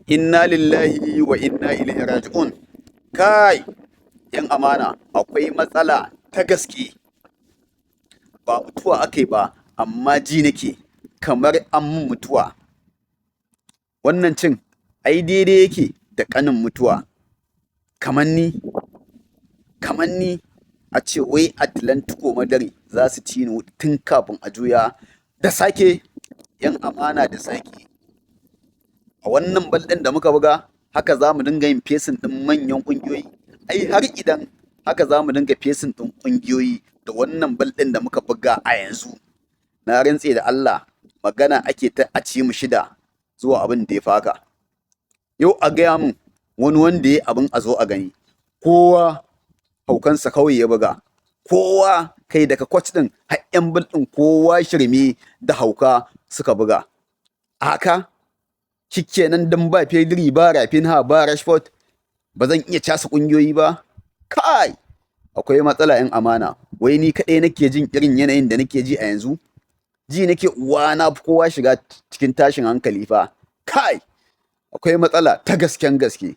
Inna lillahi wa inna ilaihi raji'un. Kai, ‘yan amana, akwai matsala ta gaske. Ba mutuwa aka yi ba, amma ji nake kamar an mun mutuwa. Wannan cin, ai daidai yake da ƙanin mutuwa. Kamar ni, kamar ni, a ce wai Atlantico Madari za su ci ni tun kafin a juya da sake, ‘yan amana da sake. A wannan bal ɗin da muka buga, haka za mu dinga yin fesin ɗin manyan ƙungiyoyi. Ai har idan haka za mu dinga fesin ɗin ƙungiyoyi da wannan bal ɗin da muka buga a yanzu, na rantse da Allah, magana ake ta a ci mu shida zuwa abin da ya fi haka. Yau a gaya min wani wanda ya yi abin a zo a gani. Kowa haukansa kawai ya buga. Kowa kai daga coach ɗin har 'yan bal ɗin kowa shirme da hauka suka buga. A haka shikenan dan ba Pedri ba Rafinha ba Rashford ba zan iya casa ƙungiyoyi ba. Kai, akwai matsala 'yan amana. Wai ni kaɗai nake jin irin yanayin da nake ji a yanzu? Ji nake uwa na fi kowa shiga cikin tashin hankali fa. Kai, akwai matsala ta gasken gaske.